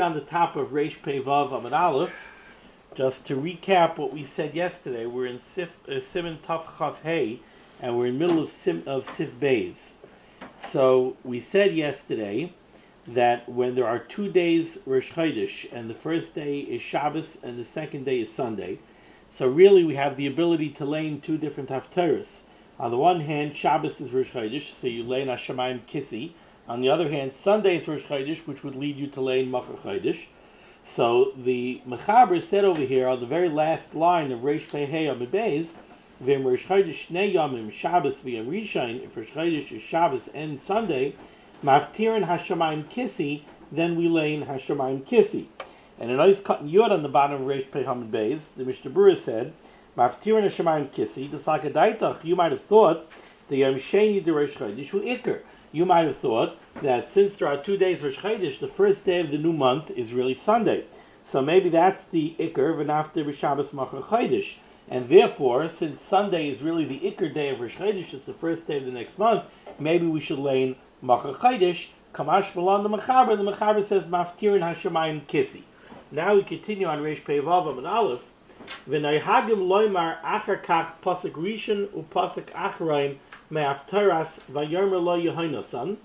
On the top of Reish Pei Vav Amud Aleph, just to recap what we said yesterday, we're in Siman Taf Chav Hey, and we're in the middle of Sif Beis. So we said yesterday that when there are 2 days Rosh Chodesh, and the first day is Shabbos and the second day is Sunday, so really we have the ability to lay 2 different Haftarahs. On the one hand, Shabbos is Rosh Chodesh, so you lay Hashemayim Kissi. On the other hand, Sunday is Rosh Chodesh, which would lead you to lay Machar Chodesh. So the Mechaber said over here on the very last line of Reish Pei Hey Amud Beis, V'im Rosh Chodesh Shnei Yomim Shabbos V'yam Rishon, if Rosh Chodesh is Shabbos and Sunday, Maftirin Hashemayim Kissi, then we lay in Hashemayim Kissi. And a nice cut yod on the bottom of Reish Pei Amud Beis, the Mishnah Berurah said, Maftirin Hashemayim Kissi, the Sakadaitach, you might have thought, the Yom Sheni de Rosh Chodesh hu Iker. You might have thought that since there are 2 days Rosh Chodesh, the first day of the new month is really Sunday. So maybe that's the Iker v'nafter b'Shabbos Machar Chodesh. And therefore, since Sunday is really the Iker day of Rosh Chodesh, it's the first day of the next month, maybe we should lay in Machar Chodesh. Kamash Balan the Mechaber says Maftirin Hashemayim Kissi. Now we continue on Reish Pei Vav Amud Aleph. V'nayhagim loymar achar kach pasuk rishon u'pasuk acharayin me'aftaras v'yarmer lo yehonasan.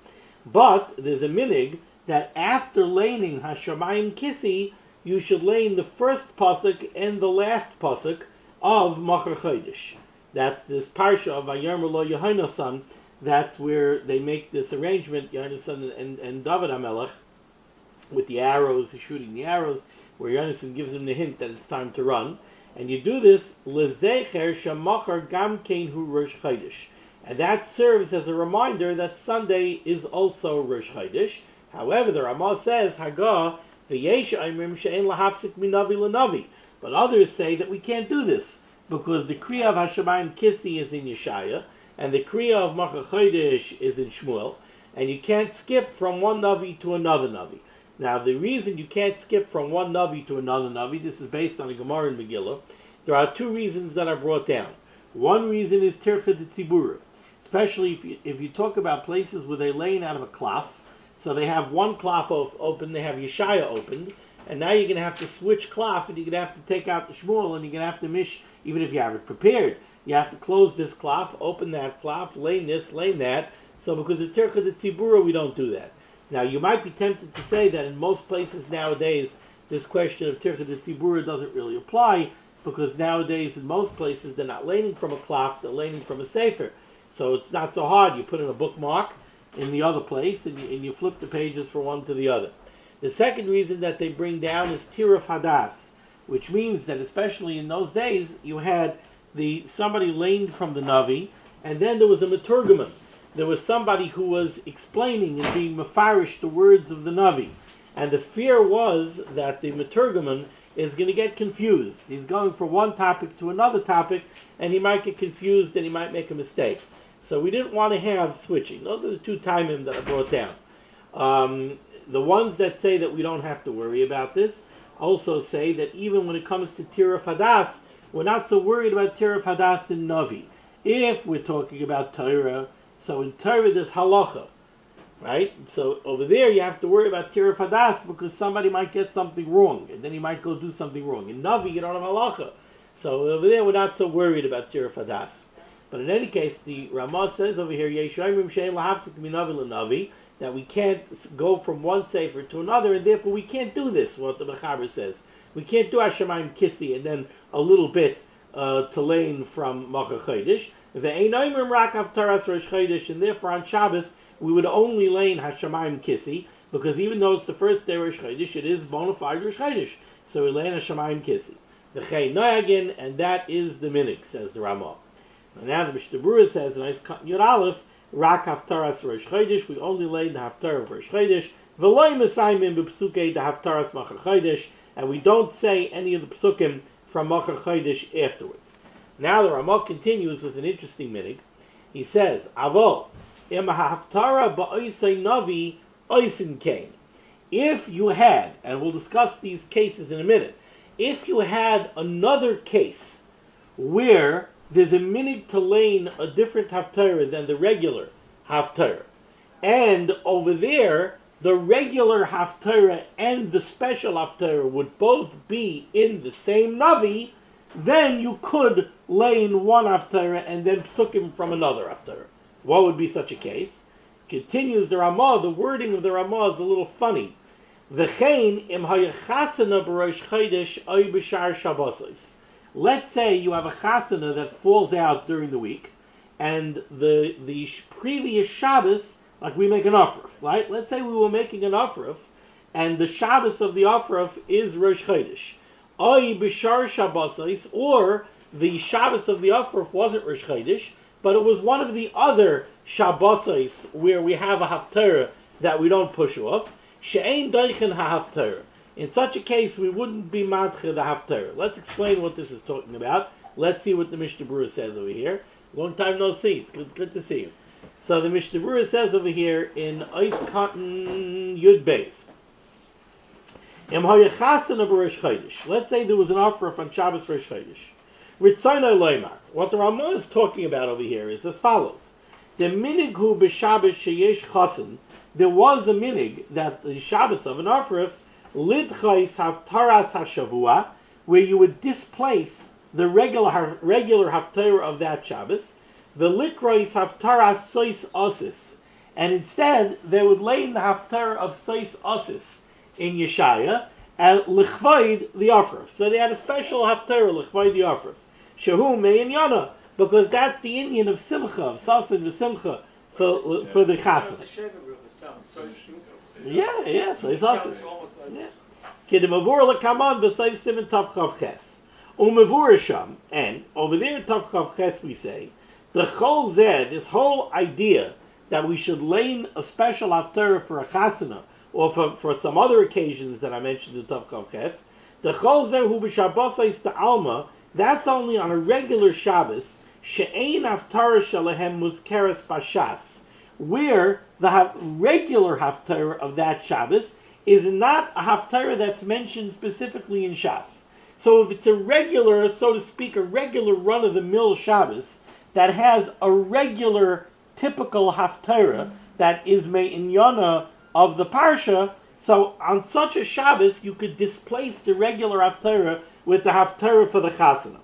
But there's a minig that after laying Hashemayim Kissi, you should lay in the first pasuk and the last pasuk of Machar Chodesh. That's this parsha of v'yarmer lo yehonasan. That's where they make this arrangement, Yonasan and David HaMelech, with the arrows, shooting the arrows, where Yonasan gives him the hint that it's time to run. And you do this, lezecher shemachar gam kein hu Rosh Chodesh. And that serves as a reminder that Sunday is also Rosh Chodesh. However, the Ramah says, Hagah, v'yesh aimrim she'en lahafsik minavi l'navi. But others say that we can't do this, because the Kriya of Hashemayim Kissi is in Yeshaya, and the Kriya of Machar Chodesh is in Shmuel, and you can't skip from one Navi to another Navi. Now, the reason you can't skip from one Navi to another Navi, this is based on a Gemara in Megillah, there are 2 reasons that are brought down. One reason is Tircha de Tzibura, especially if you talk about places where they laying out of a klaf, so they have one klaf open, they have Yeshaya opened, and now you're going to have to switch klaf, and you're going to have to take out the Shmuel, and you're going to have to mish, even if you have it prepared. You have to close this klaf, open that klaf, lane this, lane that. So because of Tircha de Tzibura, we don't do that. Now, you might be tempted to say that in most places nowadays, this question of Tircha de Tzibura doesn't really apply, because nowadays in most places they're not laning from a klaf, they're laning from a sefer. So it's not so hard. You put in a bookmark in the other place, and you flip the pages from one to the other. The second reason that they bring down is Tiruf Hadas, which means that especially in those days, you had somebody laned from the Navi, and then there was a Maturgaman. There was somebody who was explaining and being mafarish the words of the Navi. And the fear was that the Maturgaman is going to get confused. He's going from one topic to another topic, and he might get confused and he might make a mistake. So we didn't want to have switching. Those are the 2 timing that I brought down. The ones that say that we don't have to worry about this also say that even when it comes to Tiruf Hadas, we're not so worried about Tiruf Hadas in Navi. If we're talking about Torah, so in Torah there's halacha, right? So over there you have to worry about Tiruf Hadas because somebody might get something wrong, and then he might go do something wrong. In Navi you don't have halacha. So over there we're not so worried about Tiruf Hadas. But in any case, the Ramah says over here, Yeshayim she'en lahafsik minavi l'navi, that we can't go from one sefer to another, and therefore we can't do this, what the Mechaber says. We can't do Hashemayim Kissi and then a little bit to lane from Machar Chodesh. Ve'ein oimrim rak haftaras Rosh Chodesh, and therefore on Shabbos we would only lane Hashemayim Kissi, because even though it's the first day of Rosh Chodesh, it is bona fide Rosh Chodesh. So we lane Hashemayim Kissi. V'chei noyagin, and that is the minig, says the Ramah. And now the Mishnah Berurah says, and I cut Yud Aleph, rak haftaras Rosh Chodesh, we only lane the haftar of Rosh Chodesh. V'loy mesayim b'psukei the haftaras Machar Chodesh, and we don't say any of the psukim from Machar Chodesh afterwards. Now the Ramah continues with an interesting minig. He says, Avol, im haftara ba'oisei navi oisin kain. If you had, and we'll discuss these cases in a minute, if you had another case where there's a minig to lane a different haftarah than the regular haftarah, and over there the regular haftarah and the special haftarah would both be in the same navi, then you could lay in one haftarah and then psukim from another haftarah. What would be such a case? Continues the Ramah, the wording of the Ramah is a little funny. V'chein im hayachasana b'rosh chodesh oy b'shar Shabbosos. Let's say you have a chasana that falls out during the week, and the previous Shabbos, like we make an ofruf, right? Let's say we were making an ofruf, and the Shabbos of the ofruf is Rosh Chodesh. Oy b'shar Shabbosos, or the Shabbos of the ofruf wasn't Rosh Chodesh, but it was one of the other Shabbosos where we have a haftarah that we don't push off. She'ein doichen ha-haftarah. In such a case, we wouldn't be matche the haftarah. Let's explain what this is talking about. Let's see what the Mishnah Berurah says over here. Long time no see. It's good to see you. So the Mishnah Berurah says over here in Ois Cotton Yud Beis. Let's say there was an offer from Shabbos Rosh Chodesh. Ritzayna Loimar. What the Ramah is talking about over here is as follows. The minig hu b'Shabbos sheyesh chasen. There was a minig that the Shabbos of an offer lidchais haftaras hashavua, where you would displace the regular haftarah of that Shabbos, the likrais haftaras sois osis, and instead they would lay in the haftarah of sois osis in Yeshaya and lichvoid the offer. So they had a special haftarah lichvoid the offer. Shehu me'in yana, because that's the Indian of simcha, of sasin v'simcha for the chassan. Yeah, so it's awesome. Kidemavur lekaman b'sayv siman tav chav ches. Umavur sham, and over there tav chav ches we say, the chol zeh, this whole idea that we should lay a special haftarah for a chasana, or for some other occasions that I mentioned in tav chav ches, the chol zeh hu b'shabbosais ta'alma, that's only on a regular Shabbos, she'ein haftarah shalahem muzkeres b'shas, where the regular haftarah of that Shabbos is not a haftarah that's mentioned specifically in Shas. So if it's a regular, so to speak, a regular run-of-the-mill Shabbos that has a regular, typical haftarah that is me'inyana of the Parsha, so on such a Shabbos you could displace the regular haftarah with the haftarah for the chasana.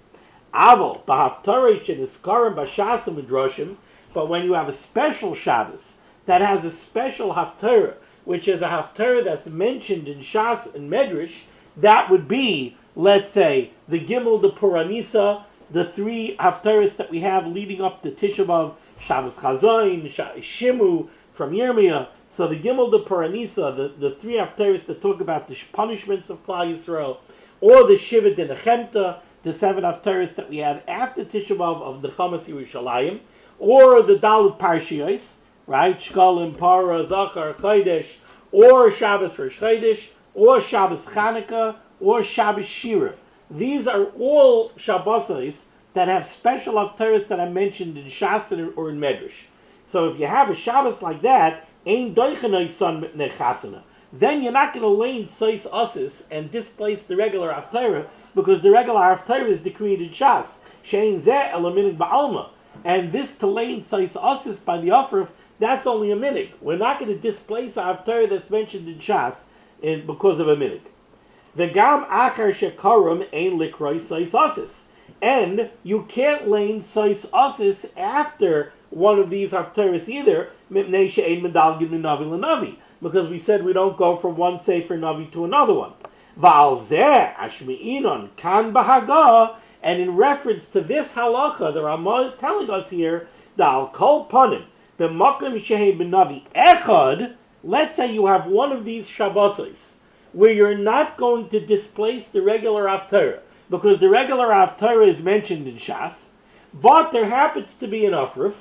Aval, b'haftarah she'nizkarim b'shas u'midrashim, but when you have a special Shabbos that has a special haftarah, which is a haftarah that's mentioned in Shas and Medrash, that would be, let's say, the Gimel, the Puranisa, the three haftarahs that we have leading up to Tisha B'Av, Shabbos Chazayin, Shimu from Yirmiyah. So the Gimel, the Puranisa, the three haftarahs that talk about the punishments of Klal Yisrael, or the Shiva de Nechemta, the seven haftarahs that we have after Tisha B'Av of the Chamas Yerushalayim, or the Dalit Parshiyos, right? Shkalim, Para, Zachar, Chodesh, or Shabbos Rosh Chodesh, or Shabbos Chanukah, or Shabbos Shira. These are all Shabbosos that have special haftarahs that I mentioned in Shas or in Medrash. So if you have a Shabbos like that, Ein Doichenoi Son Nechasana, then you're not going to lay in Sois Osis and displace the regular haftarah, because the regular haftarah is decreed in Shas. Shein Zeh Elaminik Ba'alma. And this to lay in Sois Osis by the offer, that's only a minig. We're not going to displace a haftarah that's mentioned in Shas because of a minig. V'gam achar shekarum ein likroi Sois Osis. And you can't lay in Sois Osis after one of these haftarahs either, mipnei she'ein medalgin min navi l'navi, because we said we don't go from one sefer navi to another one. V'al zeh ashmi'inon kan b'hagah. And in reference to this halacha, the Ramah is telling us here, Dal kol panim b'makom shehei b'navi echad. Let's say you have one of these Shabbosos where you're not going to displace the regular haftarah, because the regular haftarah is mentioned in Shas, but there happens to be an ofruf,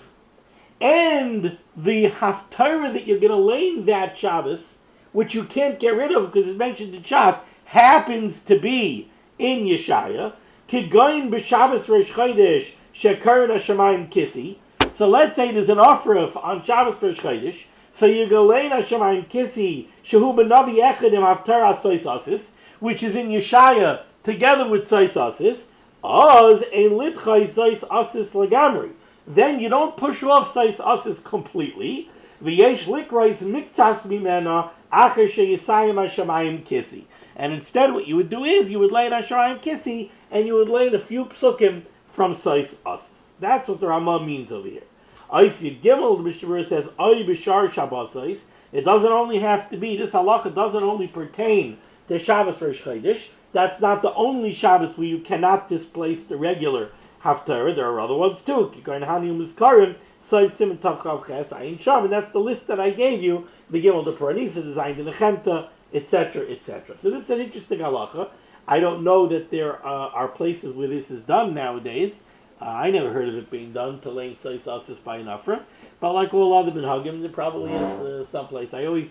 and the haftarah that you're going to lay in that Shabbos, which you can't get rid of because it's mentioned in Shas, happens to be in Yeshaya. Kigoyin b'Shabbos Rosh Chodesh shekarin hashamayim kisi. So let's say there's an ofruf on Shabbos Rosh Chodesh. So you're going to lay in hashamayim kisi shehu b'navi echad im haftarah sois osis, which is in Yeshaya together with sois osis. Oz ein litchai sois osis lagamri. Then you don't push off sois osis completely. V'yesh likrais miktsas mimena Acher sheyisayim hashamayim kisi. And instead what you would do is you would lay it on Shamayim kisi and you would lay it a few psukim from Seif Asis. That's what the Ramah means over here. Ais Yud Gimel, the Mishnah Berurah says, Oy b'shar Shabbos. It doesn't only have to be, this halacha doesn't only pertain to Shabbos Rosh Chodesh. That's not the only Shabbos where you cannot displace the regular Haftarah. There are other ones too. Kikoin Hani Mizkarim, Seif Siman Tav Chav Ches Ayin Shav. And that's the list that I gave you. The Gimel, the Paranisa, designed in the Chemta, etc., etc. So this is an interesting halacha. I don't know that there are places where this is done nowadays. I never heard of it being done to laying Seif Asis by an Afraf. But like all other minhagim, there probably is someplace. I always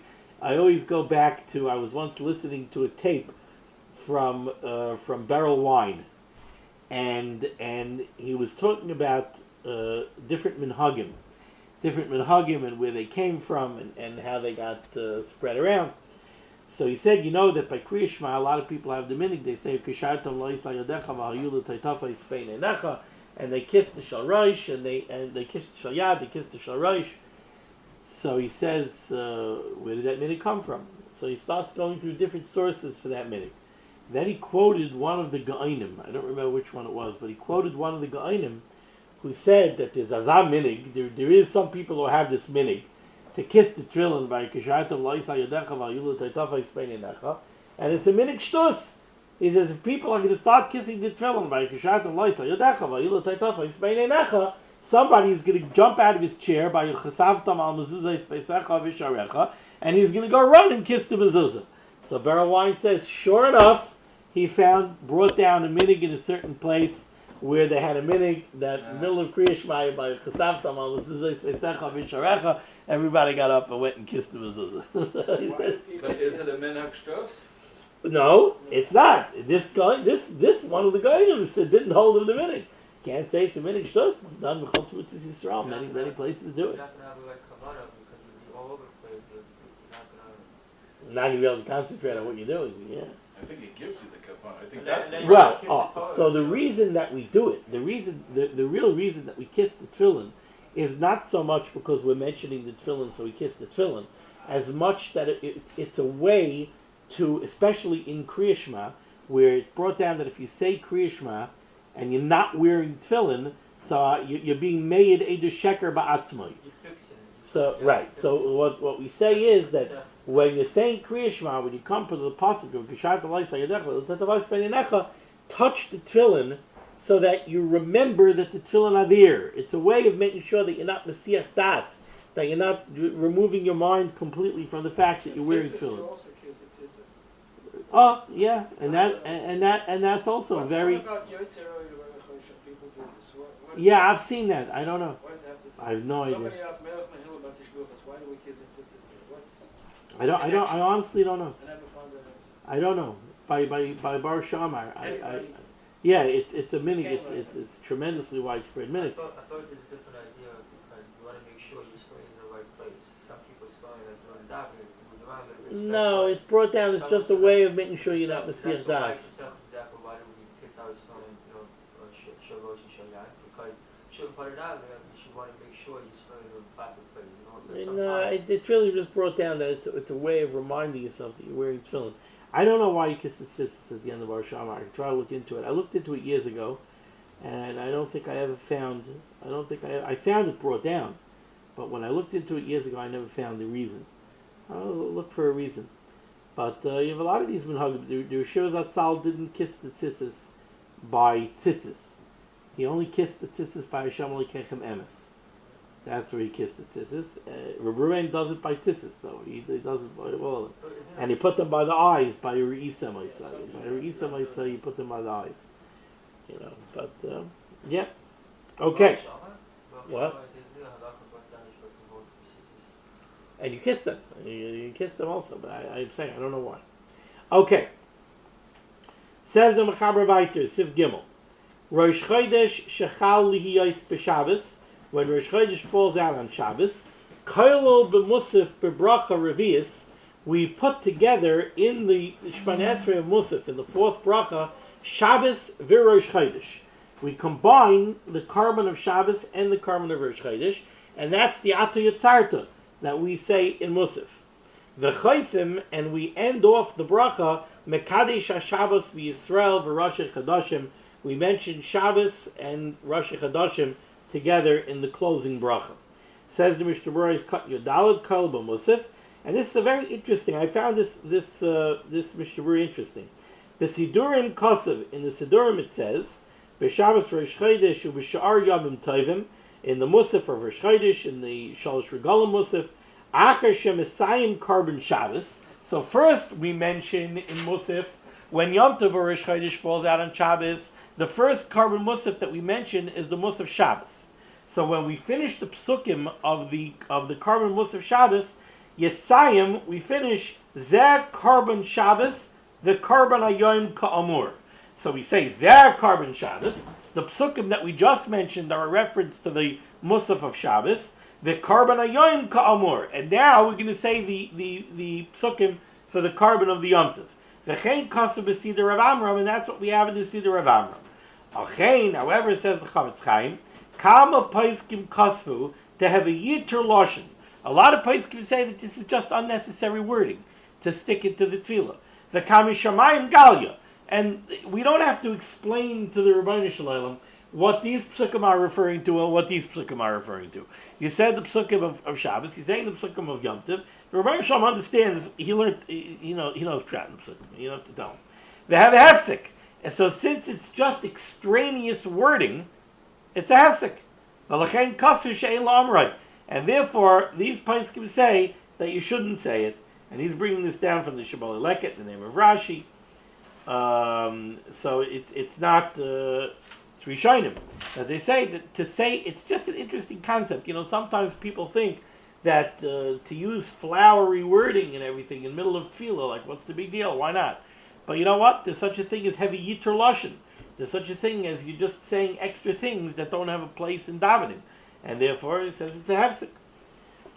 go back to, I was once listening to a tape from Barrel Wine, and he was talking about different minhagim and where they came from and how they got spread around. So he said, you know that by Kriya Shema, a lot of people have the minig. They say Kishartam lo Yisrael Yodecha v'Hayulu Taitafa Yispein Enecha, and they kiss the Shal Rosh, and they kiss the Shal Yad, they kiss the Shal Rosh. So he says, where did that minig come from? So he starts going through different sources for that minig. Then he quoted one of the Ga'inim. I don't remember which one it was, but he quoted one of the Ga'inim who said that there's Azam minig. There is some people who have this minig to kiss the tefillin by Kishartam lo Yisrael Yodecha v'Hayulu Taitafa Yispein Enecha, and it's a minig shtus. He says if people are going to start kissing the tefillin by Kishartam lo Yisrael Yodecha v'Hayulu Taitafa Yispein Enecha, somebody is going to jump out of his chair by Chesavtam al Mezuzah Yispesecha v'Sharecha, and he's going to go run and kiss the mezuzah. So Berurah Wine says, sure enough, he brought down a minig in a certain place where they had a minig that middle of Kriya Shema by Chesavtam al Mezuzah Yispesecha v'Sharecha, everybody got up and went and kissed the mezuzah. But is it a minhag shtos? No, it's not. This one of the guys didn't hold him the minig. Can't say it's a minig shtos. It's done with Chol Tzvutz Yisrael. Many places do it. You're not going to have like kavana because you'll be all over the place. You're not going to. Now you'll be able to concentrate on what you're doing. Yeah. I think it gives you the kavana. I think that's the Well, so the reason that we do it, the real reason that we kiss the tefillin, is not so much because we're mentioning the tefillin, so we kiss the tefillin, as much that it's a way to, especially in Kriya Shema, where it's brought down that if you say Kriya Shema and you're not wearing tefillin, so you're being made a sheker ba'atzmai. So right. So what we say is that when you're saying Kriya Shema, when you come to the pasuk of Kishat Enecha, touch the tefillin so that you remember that the tefillin are there. It's a way of making sure that you're not mesiach das, that you're not removing your mind completely from the fact that you're wearing tefillin. Oh yeah, and that's also very. Yeah, I've seen that. I don't know. I have no idea. Somebody asked Melech Mahil about the shluchas. Why do we kiss it? I honestly don't know. I never found that answer. I don't know. By Bar Shamar. Yeah, it's a minig. It's tremendously widespread minig. I thought it was a different idea because you want to make sure you're spraying in the right place. Some people spray like during davening. No, it's brought down. It's just a way of making sure you're not mesiach das. Why do we kiss our spelling, shalosh and shalyat? Because shouldn't put it out there. You should want to make sure you're spraying in the proper place. No, it's really just brought down that it's a way of reminding yourself that you're wearing tefillin. I don't know why you kiss the tzitzis at the end of our Shamar. I can try to look into it. I looked into it years ago, and I don't think I ever found. I found it brought down, but when I looked into it years ago, I never found the reason. I'll look for a reason. But you have a lot of these minhagim. The Rosh Zatzal didn't kiss the tzitzis by tzitzis. He only kissed the tzitzis by Hashem Elikechem Emes. That's where he kissed the tzitzis. Berurah does it by tzitzis though. He does it by all of them. And he put them by the eyes by Re'isa Maisai. By Re'isa Maisai, he put them by the eyes. But yeah. Okay. What? And you kiss them. You kiss them also, but I'm saying I don't know why. Okay. Says the Mechaber Vayter, Sif Gimel. Rosh Chodesh shechal lihiyos b'Shabbos. When Rosh Chodesh falls out on Shabbos, Kailol b'Musaf b'Bracha Revius, we put together in the Shemana Esrei of Musaf, in the fourth Bracha, Shabbos v'Rosh Chodesh. We combine the carbon of Shabbos and the carbon of Rosh Chodesh, and that's the Ato Yitzarta that we say in Musaf. The chaysim, and we end off the bracha Mekadesh HaShabbos v'Yisrael v'Rosh Chodashim. We mentioned Shabbos and Rosh Chodashim together in the closing bracha. Says the Mishnah Berurah is cut Yodalad Kol B'Musaf, and this is a very interesting. I found this Mishnah Berurah interesting. The Sidurim Kosev, in the Sidurim it says B'Shabbos Rosh Chodesh u'B'Sha'ar Yomim Tovim, in the Musaf of Rosh Chodesh, in the Shalosh Regalim Musaf, Acher Shemisayim Carbon Shabbos. So first we mention in Musaf when Yom Tov or Rosh Chodesh falls out on Shabbos, the first carbon Musaf that we mention is the Musaf Shabbos. So when we finish the psukim of the carbon Musaf Shabbos, Yesayim, we finish Zeh carbon Shabbos, the carbon Ayoim Ka'amur. So we say Zeh carbon Shabbos, the psukim that we just mentioned are a reference to the Musaf of Shabbos, the carbon Ayoim Ka'amur. And now we're going to say the psukim for the carbon of the Yom Tov. V'chein kasav b'sidur Rav Amram, and that's what we have in the Siddur Rav Amram. Alchein, however, says the Chavetz Chaim, Kama Paiskim Kasvu, to have a Yitur Loshen. A lot of Paiskim say that this is just unnecessary wording to stick it to the Tefillah. The Kami Shamayim Galia. And we don't have to explain to the Rebbeinu Shalom what these psukim are referring to and what these psukim are referring to. You said the psukim of Shabbos, you're saying the psukim of Yom Tov. The Rebbeinu Shalom understands, he learned, he knows Pshat in the psukim. You don't have to tell him. They have a hefsek. And so since it's just extraneous wording, it's a hefsek. And therefore, these poskim say that you shouldn't say it. And he's bringing this down from the Shibbolei Leket, the name of Rashi. So it's not it's Rishonim. They say that to say, it's just an interesting concept. You know, sometimes people think that to use flowery wording and everything in the middle of tefillah, like what's the big deal? Why not? But you know what? There's such a thing as heavy yitur lashon. There's such a thing as you just saying extra things that don't have a place in davening, and therefore it says it's a hefsek.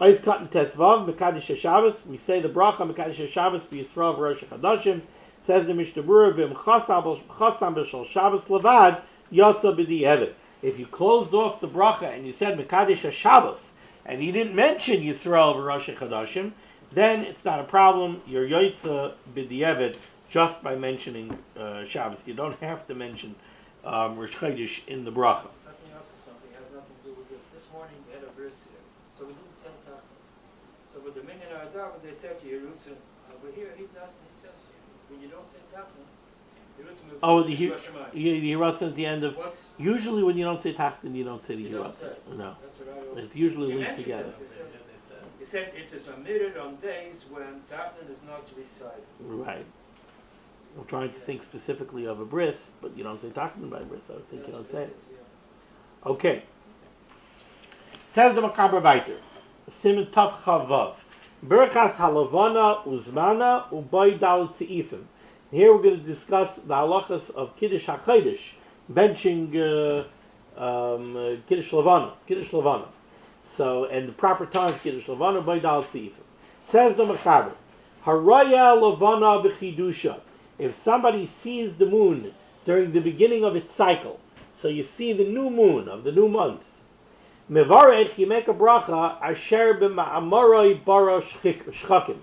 Ois katan tesvav mekadesh Shabbos. We say the bracha mekadesh Shabbos v'Yisrael v'Rosh Chodashim. Says the Mishnah Berurah v'im chasam b'shal Shabbos levad yotza b'di'evet. If you closed off the bracha and you said mekadesh Shabbos and you didn't mention Yisrael v'Rosh Chodashim, then it's not a problem. You're yotza b'di'evet just by mentioning Shabbos. You don't have to mention Rosh Chodesh in the bracha. Let me ask you something. It has nothing to do with this. This morning we had a verse here, so we didn't say Tachton. So with the minyan Adav, they said to Jerusalem, over here he doesn't. He says when you don't say Tachton, Jerusalem. Oh, the Yerushalayim at the end of. What's, usually, when you don't say Tachton, you don't say the you don't say. Yerushalayim. No, That's what I was. it's usually You linked mentioned together. It says it is omitted on days when Tachton is not recited. Right. I'm trying to think specifically of a bris, but you don't say Tachton by bris. I would think you don't say it. Okay. Says the Makaber Vayter, Siman Tav Chavav, Berachas Halavana Uzmana Ubay Dal Seifim. Here we're going to discuss the halachas of Kiddush HaChodesh, benching Kiddush Levana. So, and the proper time for Kiddush Levana, Ubay Dal Seifim. Says the Makaber, Haraya Levana B'chidusha. If somebody sees the moon during the beginning of its cycle, so you see the new moon of the new month, Mevarech, you make a bracha, Asher b'ma'amoroi bara shchakim.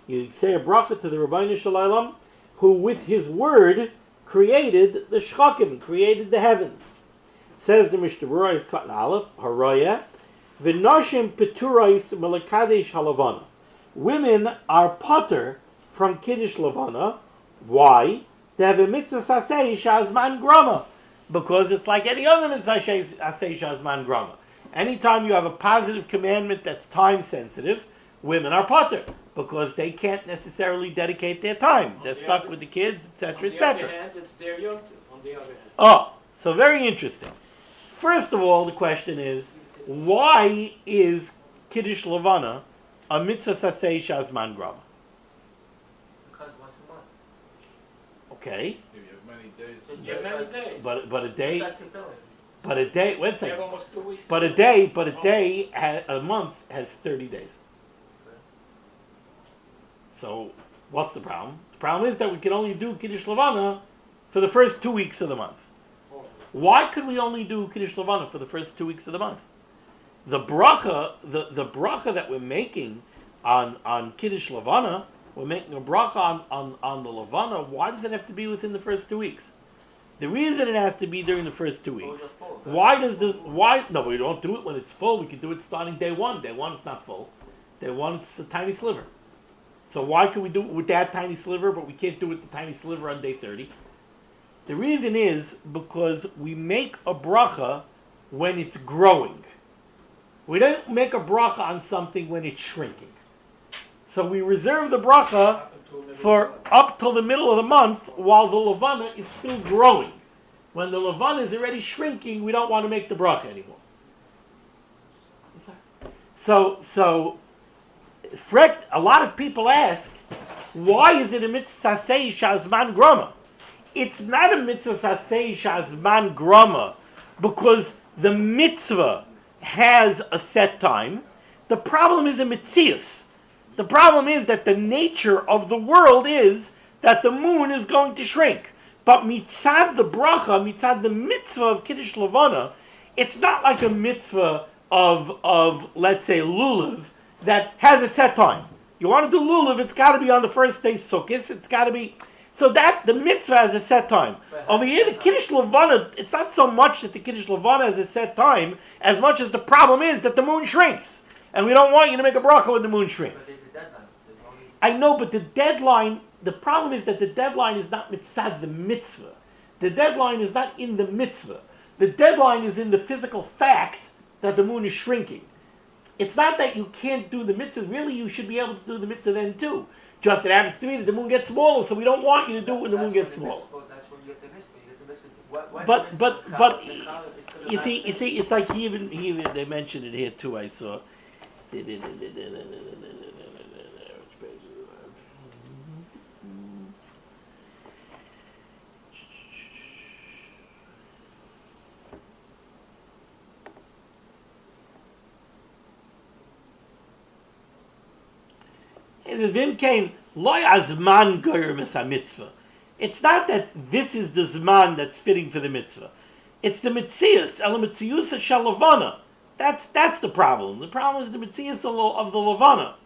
You say a bracha to the Rebbeinu Shalom, who with his word created the shchakim, created the heavens. Says the Mishnah Berurah is cut in Aleph, Haraya, V'noshim peturais melekadesh halavana. Women are potter from Kiddush Levana. Why? They have a mitzvah sasei shazman grama. Because it's like any other mitzvah sasei shazman grama. Anytime you have a positive commandment that's time sensitive, women are potter. Because they can't necessarily dedicate their time. They're stuck with the kids, etc., etc. On the other hand, it's their Yom Tov, on the other hand. Oh, so very interesting. First of all, the question is, why is Kiddush Levana a mitzvah sasei shazman grama? Okay, If you have many days. It's there many days. but a day, Back to Philly. but a day. Wait a We have second. almost 2 weeks. But a month has 30 days. So what's the problem? The problem is that we can only do Kiddush Levana for the first 2 weeks of the month. Why could we only do Kiddush Levana for the first 2 weeks of the month? The bracha, the bracha that we're making on Kiddush Levana, we're making a bracha on the Levana. Why does it have to be within the first 2 weeks? The reason it has to be during the first 2 weeks. No, we don't do it when it's full. We can do it starting day one. Day one it's not full. Day one it's a tiny sliver. So why can we do it with that tiny sliver, but we can't do it with the tiny sliver on day 30? The reason is because we make a bracha when it's growing. We don't make a bracha on something when it's shrinking. So we reserve the bracha for up till the middle of the month while the levana is still growing. When the levana is already shrinking, we don't want to make the bracha anymore. So, a lot of people ask, why is it a mitzvah sasei shazman grama? It's not a mitzvah sasei shazman grama because the mitzvah has a set time. The problem is a mitzias. The problem is that the nature of the world is that the moon is going to shrink. But mitzad the bracha, mitzad the mitzvah of Kiddush Levana, it's not like a mitzvah of let's say lulav that has a set time. You want to do lulav, it's got to be on the first day sukkis. It's got to be so that the mitzvah has a set time. Over here, the Kiddush Levana, it's not so much that the Kiddush Levana has a set time as much as the problem is that the moon shrinks, and we don't want you to make a bracha when the moon shrinks. I know, but the deadline. The problem is that the deadline is not mitzad the mitzvah. The deadline is not in the mitzvah. The deadline is in the physical fact that the moon is shrinking. It's not that you can't do the mitzvah. Really, you should be able to do the mitzvah then too. Just it happens to me that the moon gets smaller, so we don't want you to do it when the moon gets smaller. But you see, it's like he even they mentioned it here too. I saw. It's not that this is the zman that's fitting for the mitzvah. It's the mitzias, el mitzius shel levana. That's the problem. The problem is the mitzias of the levana.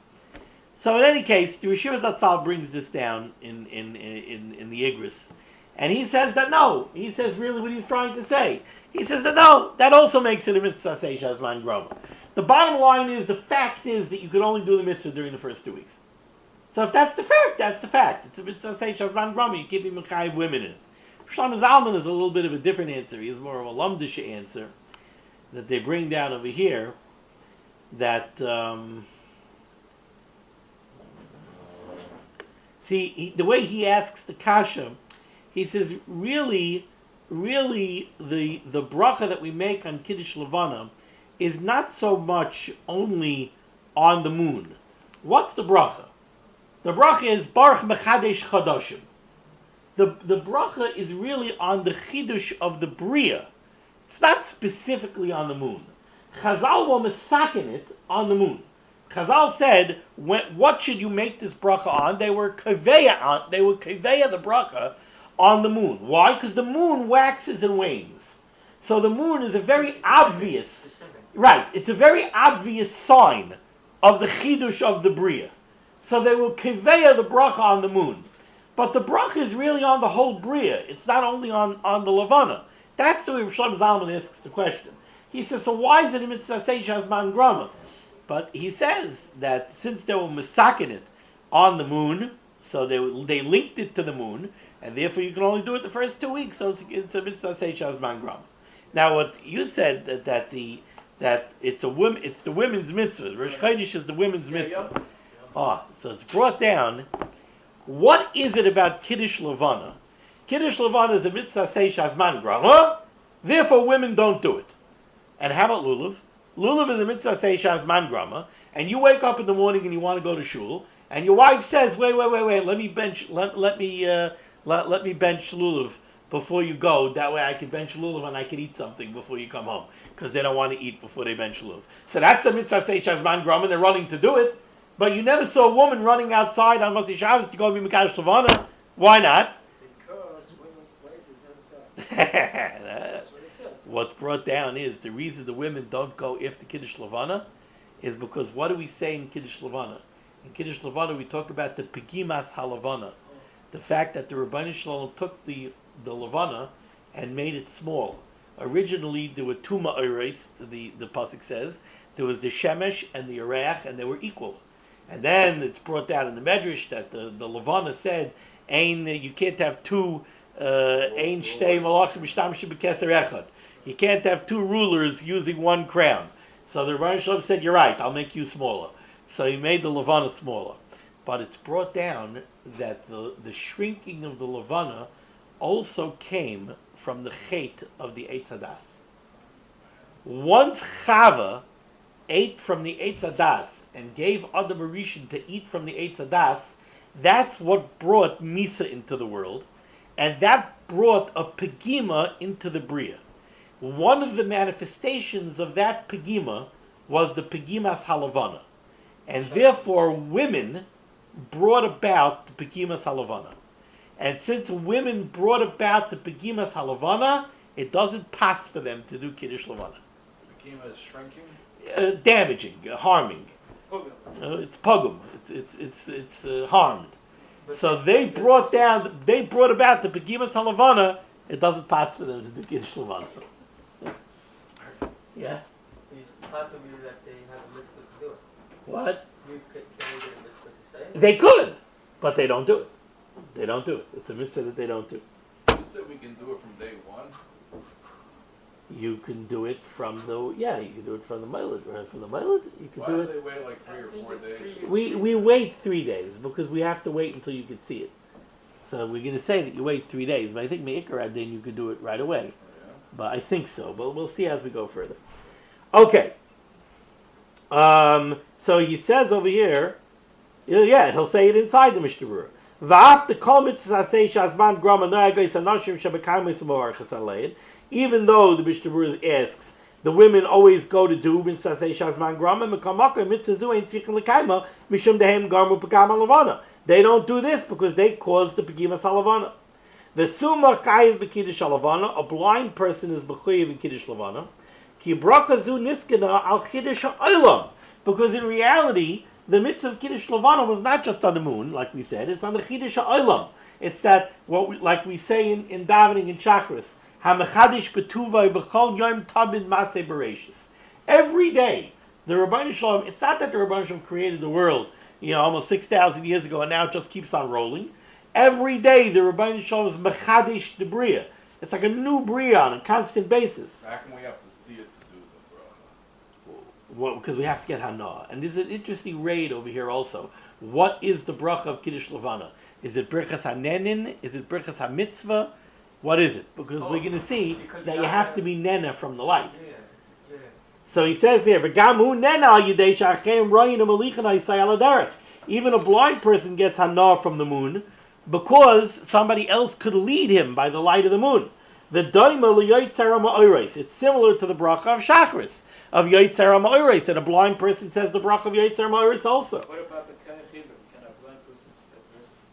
So in any case, the Yeshiva Zatzal brings this down in the Igris, and he says that no. He says really what he's trying to say. He says that no, that also makes it a mitzvah seishas man groma. The bottom line is the fact is that you can only do the mitzvah during the first 2 weeks. So if that's the fact, that's the fact. It's a mitzvah seishas man groma. You can't be mechayiv women in it. Shlomo Zalman is a little bit of a different answer. He has more of a lumdish answer that they bring down over here. That the way he asks the kasha, he says really the bracha that we make on Kiddush Levana is not so much only on the moon. What's the bracha? The bracha is Baruch Mechadesh Chadashim. The bracha is really on the chidush of the bria. It's not specifically on the moon. Chazal will misaken it on the moon. Chazal said, what should you make this bracha on? They were kaveya the bracha on the moon. Why? Because the moon waxes and wanes. So the moon is a very obvious, right? It's a very obvious sign of the chidush of the bria. So they will kaveya the bracha on the moon. But the bracha is really on the whole bria. It's not only on the levana. That's the way Shlomo Zalman asks the question. He says, so why is it a mitzvah seishas man grama? But he says that since they were misakin it on the moon, so they linked it to the moon, and therefore you can only do it the first 2 weeks. So it's a mitzvah seishas man grama. Now, what you said that it's the women's mitzvah. Rosh Chodesh is the women's mitzvah. So it's brought down. What is it about Kiddush Levana? Kiddush Levana is a mitzvah seishas man grama. Therefore, women don't do it. And how about lulav? Lulav is a mitzvah seishas man grama. And you wake up in the morning and you want to go to shul, and your wife says, "Wait, let me bench lulav before you go. That way I can bench lulav and I can eat something before you come home, because they don't want to eat before they bench lulav." So that's a mitzvah seishas man grama, and they're running to do it. But you never saw a woman running outside on Moshe Shabbos to go be Mekadosh Levana. Why not? Because women's place is inside. That's what it says. What's brought down is the reason the women don't go after Kiddush Levana is because what do we say in Kiddush Levana? In Kiddush Levana, we talk about the Pegimas HaLevana. The fact that the Rebbeinu Shalom took the Levana and made it small. Originally, there were two ma'ores, the pasuk says. There was the Shemesh and the Yereach, and they were equal. And then it's brought down in the Medrash that the Levana said, you can't have two, Ein Shtei Malachim Mishtamshim B'Keser Echad. You can't have two rulers using one crown. So the Rebbeinu Shalom said, you're right, I'll make you smaller. So he made the Levana smaller. But it's brought down that the shrinking of the Levana also came from the chait of the Eitz Hadas. Once Chava ate from the Eitz Hadas and gave Adam Rishon to eat from the Eitz Hadas, that's what brought Misa into the world, and that brought a Pegima into the Bria. One of the manifestations of that Pegima was the Pegimas HaLevana, and therefore women brought about the Pegimas HaLevana. And since women brought about the Pegimas HaLevana, it doesn't pass for them to do Kiddush Levana. Pegima is shrinking? Damaging, harming. It's pogum. It's harmed. So they brought about the Pegimas HaLevana. It doesn't pass for them to do Kiddush Levana. Yeah. It's possible that they have a mitzvah to do it. What? Can they get a mitzvah to say it? They could, but they don't do it. They don't do it. It's a mitzvah that they don't do. You said we can do it from day one? You can do it from you can do it from the Milad, right? From the Milad, you can Why do do it. they wait like 3 or 4 days? We wait 3 days because we have to wait until you can see it. So we're going to say that you wait 3 days, but I think Me'ikar Adin you could do it right away. Yeah. But I think so. But we'll see as we go further. Okay. So he says over here, he'll say it inside the Mishnah Berurah. Even though the Mishnah Berurah asks, the women always go to do they don't do this because they cause the Pegimas HaLevana. The Summa Chayiv B'Kiddush HaLevana, a blind person is B'Chayiv in Kiddush Levana. Ki bracha zu niskana al Kiddush HaOlam. Because in reality, the mitzvah of Kiddush Levana was not just on the moon, like we said, it's on the Kiddush HaOlam. It's that, like we say in davening in Chakras, HaMechadish B'Tuvay B'Chol Yom Tabin Maseh Bereshis. Every day, the Rebbeinu Shalom, it's not that the Rebbeinu Shalom created the world, almost 6,000 years ago, and now it just keeps on rolling. Every day, the Rebbeinu Shalom is Mechadish the Bria. It's like a new Bria on a constant basis. How can we have to see it to do the bracha? Well, because we have to get Hana. And there's an interesting raid over here also. What is the bracha of Kiddush Levana? Is it Birchas HaNenin? Is it Birchas HaMitzvah? What is it? Because we're going to see that you have to be Nena from the light. Yeah. So he says here, even a blind person gets Hana from the moon because somebody else could lead him by the light of the moon. It's similar to the bracha of Shachris, of Yoitzer HaMa'ores, and a blind person says the bracha of Yoitzer HaMa'ores also. What about the kind of chivur? Can a blind person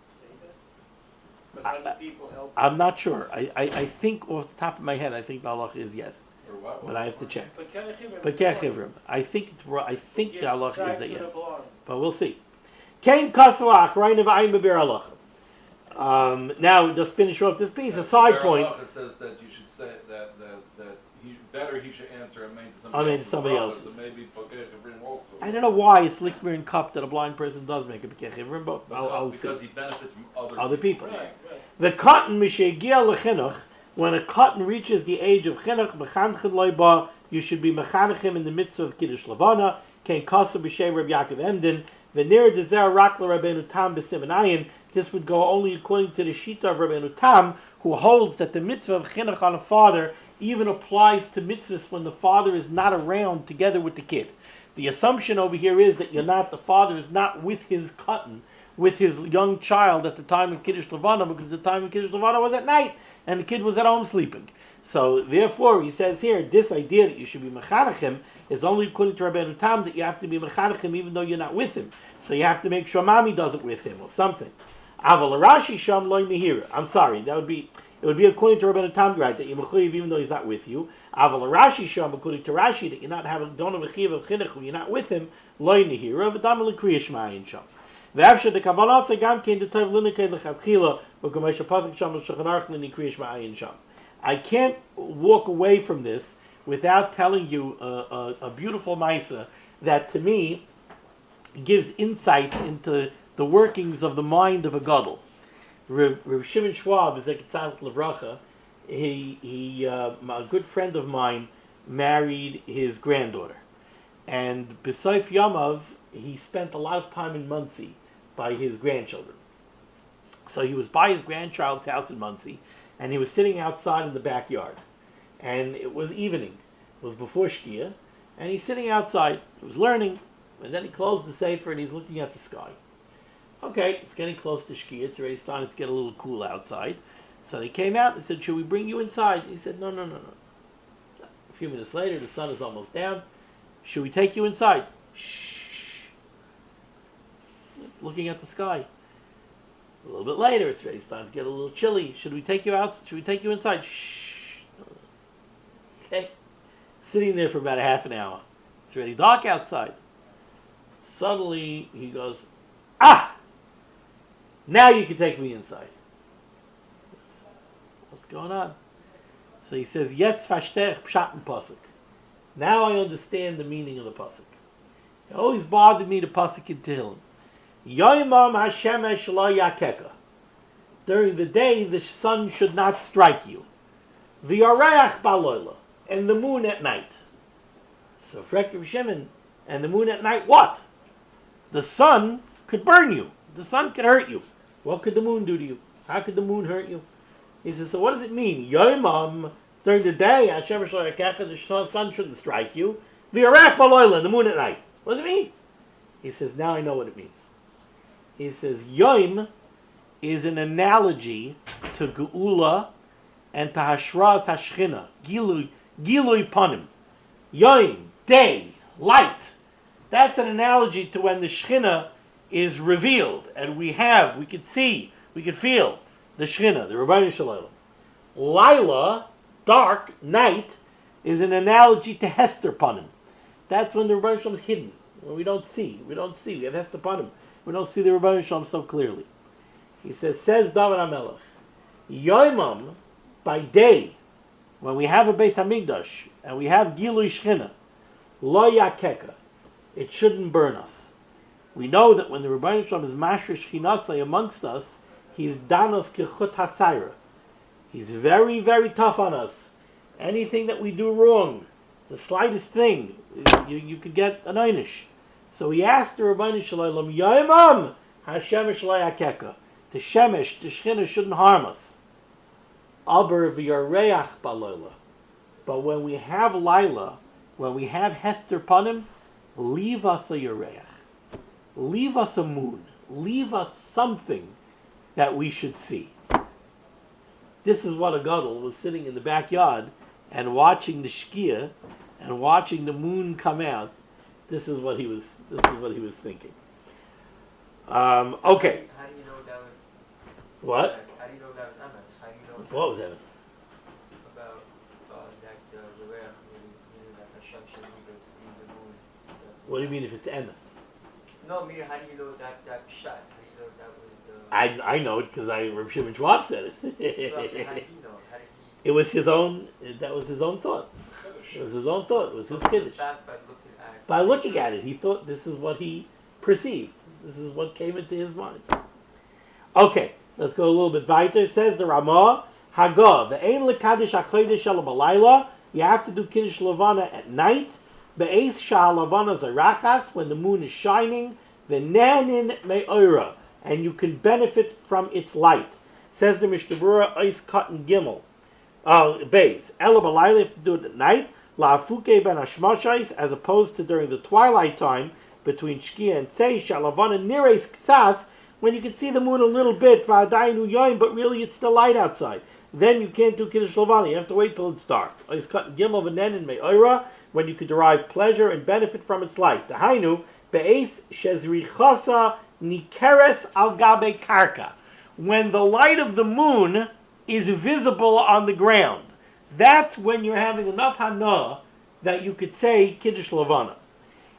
say that? Because other people help. I'm not sure. I think off the top of my head, I think the halacha is yes. Or what? But I have to check. But kind of chivur. But Kechivrim, I think it's right. I think the halacha is that yes. But we'll see. Kain kasvach reinav ayin beber halacha. Now just finish off this piece. A side point. It says that you should say that he should answer and make to somebody else. So maybe Pekechivrim also. I don't know why it's likmer and cup that a blind person does make a Pekechivrim, but I'll see. Because he benefits from Other people. Right. The cotton mishegia lechinuch. When a cotton reaches the age of chinuch, mechanchen loiba, you should be mechanechim in the mitzvah of Kiddush Levana. Kain kasa b'shei Reb Yaakov Emden. V'nir dezer rak l'Rabbeinu Tam b'Siman Ayin. This would go only according to the Shita of Rabbeinu Tam, who holds that the mitzvah of chinuch on a father even applies to mitzvahs when the father is not around together with the kid. The assumption over here is that the father is not with his cotton, with his young child at the time of Kiddush Levana, because the time of Kiddush Levana was at night, and the kid was at home sleeping. So therefore, he says here, this idea that you should be mechanechim is only according to Rabbeinu Tam, that you have to be mechanechim even though you're not with him. So you have to make sure mommy does it with him or something. Aval Rashi Sham Loy Mehira. I'm sorry, it would be according to Rabbeinu Tam, right, that you're mechuyev even though he's not with you. Aval Rashi Sham, according to Rashi, that you're not having don't have a chiv of chinuch when you're not with him. Loy Mehira. V'dam l'kriyah shma'ayin sham. Ve'afshe de kavanah gam kein de tov linekei lechatchila v'kamesha pasuk sham l'shulchan aruch l'nikriyish ma'ayin sham. I can't walk away from this without telling you a beautiful maisa that to me gives insight into the workings of the mind of a gadol. Reb Shimon Schwab is a levracha. A good friend of mine married his granddaughter, and b'Seif Yamav he spent a lot of time in Muncie by his grandchildren. So he was by his grandchild's house in Muncie, and he was sitting outside in the backyard, and it was evening. It was before Shkia, and he's sitting outside. He was learning, and then he closed the sefer and he's looking at the sky. Okay, it's getting close to Shkia. It's already starting to get a little cool outside. So they came out and said, "Should we bring you inside?" He said, No. A few minutes later, the sun is almost down. "Should we take you inside?" Shh. It's looking at the sky. A little bit later, it's ready. It's time to get a little chilly. "Should we take you out? Should we take you inside?" Shh. Okay. Sitting there for about a half an hour. It's already dark outside. Suddenly, he goes, "Ah! Now you can take me inside." What's going on? So he says, "Jetzt verstehe ich Pshat and Pasuk." Now I understand the meaning of the Pasuk. It always bothered me, the Pasuk in Tehillim. Yoimam Hashemesh lo yakeka. During the day, the sun should not strike you. V'yareach baloila. And the moon at night. So Frek Reb Shimon, and the moon at night, what? The sun could burn you. The sun could hurt you. What could the moon do to you? How could the moon hurt you? He says, so what does it mean? Yomam, during the day, the sun shouldn't strike you. V'yarech baloila, the moon at night. What does it mean? He says, now I know what it means. He says, Yom is an analogy to Geula and to Hashras Hashchina. Gilui panim. Yom, day, light. That's an analogy to when the Shechina is revealed, and we could see, we could feel the Shechina, the Rabbeinu Shalom. Laila, dark, night, is an analogy to Hester panim. That's when the Rabbeinu Shalom is hidden, when we don't see. We have Hester panim. We don't see the Rabbeinu Shalom so clearly. He says David HaMelech, Yomam, by day, when we have a Beis Hamikdash, and we have Gilui Shechina, Lo Yakeka, it shouldn't burn us. We know that when the Rebbeinu Shalom is Mashra Shechinasai amongst us, he's Danos Kechut HaSaira. He's very, very tough on us. Anything that we do wrong, the slightest thing, you could get an einish. So he asked the Rebbeinu Shalom, Yomam HaShemesh Lo Yakeka. The Shemesh, the Shechina shouldn't harm us. Aber v'yareach baloila. But when we have Laila, when we have Hester Panim, leave us a Yareach. Leave us a moon. Leave us something that we should see. This is what a gadol was sitting in the backyard and watching the Shkia and watching the moon come out. This is what he was thinking. Okay. How do you know that was? What? How do you know that was MS? How do you know? What was that? About that the rare, meaning that Hashem should leave the moon. What do you mean if it's emes? No, meaning how do you know that shot? How do you know that was the? I know it because Reb Shimon Schwab said it. How did he know? How did he? It was his own. That was his own thought. It was his own thought. It was his kiddush. By looking at it, he thought this is what he perceived. This is what came into his mind. Okay, let's go a little bit weiter. Says the Ramah, Hagah, the Ein Lekadish HaKodesh Ela Balayla, you have to do Kiddush Levana at night. Be'ez Shah Levana Zarachas, when the moon is shining. V'nanin Me'ora, and you can benefit from its light. Says the Mishnah Berurah, Ois Cotton Gimel. Beis, Ela Balayla, you have to do it at night. La'afuke ben Hashmashais, as opposed to during the twilight time, between Shkia and Seif, Shalavana Nires Ktsas, when you can see the moon a little bit, V'adayinu Yoim, but really it's still light outside. Then you can't do Kiddush Levana. You have to wait till it's dark. It's cut Gimel v'nen Me'ora, when you can derive pleasure and benefit from its light. The Hainu be'es shezrichasa nikeres al gabe karka, when the light of the moon is visible on the ground. That's when you're having enough hana that you could say Kiddush Levana.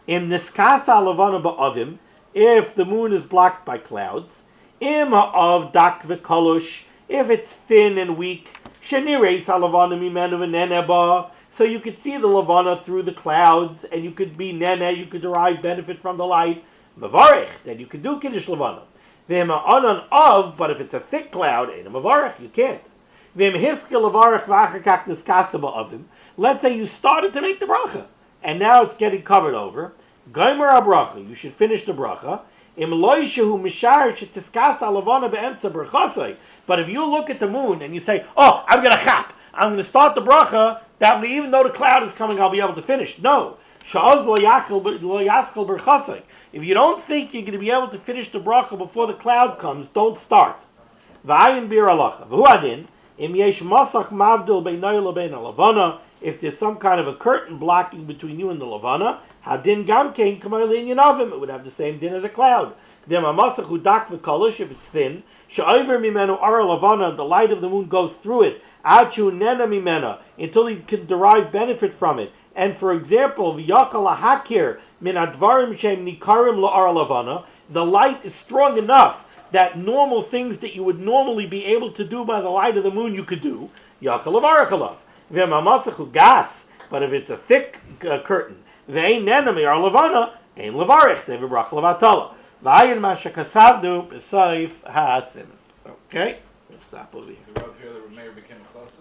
Im niskasa Levana ba'avim, if the moon is blocked by clouds. Im of dak v'kolush, if it's thin and weak. Shenireis halavana mimenu v'neneba, so you could see the lavana through the clouds, and you could be nene, you could derive benefit from the light. Mavarich, then you could do kiddush lavana. V'hem anan of, but if it's a thick cloud, ain't a mavarich, you can't. V'hem hiske lavarich v'achakach niskasaba of him. Let's say you started to make the bracha, and now it's getting covered over. Gomer bracha, you should finish the bracha. Im loishehu mishar shetiskasa lavana be'emtza brachasai. But if you look at the moon and you say, "Oh, I'm gonna chap, I'm gonna start the bracha," that way, even though the cloud is coming, I'll be able to finish. No, sha'az lo yaskel brachasai. If you don't think you're going to be able to finish the bracha before the cloud comes, don't start. V'ayin bir alacha. V'huadin im yesh masach mavdil beinoy lebein lavana. If there's some kind of a curtain blocking between you and the lavana, hadin gam kein kamal inyan avim. It would have the same din as a cloud. Dem amasach udak v'kolish, if it's thin. She'over mimenu ara lavana, the light of the moon goes through it. Achu nena mimena, until he can derive benefit from it. And for example, v'yakal hakir min advarim shem nikarim la'ara lavana, the light is strong enough that normal things that you would normally be able to do by the light of the moon, you could do. Yakal avarachalav. V'mamasachu gas, but if it's a thick curtain, v'ein nena mi'ar lavana, ein lavarich, devibrach lavatala. V'ayin mashakasavdu b'Seif ha'asiman. Okay, we'll stop over here. The Rav here, the mayor became a chassid.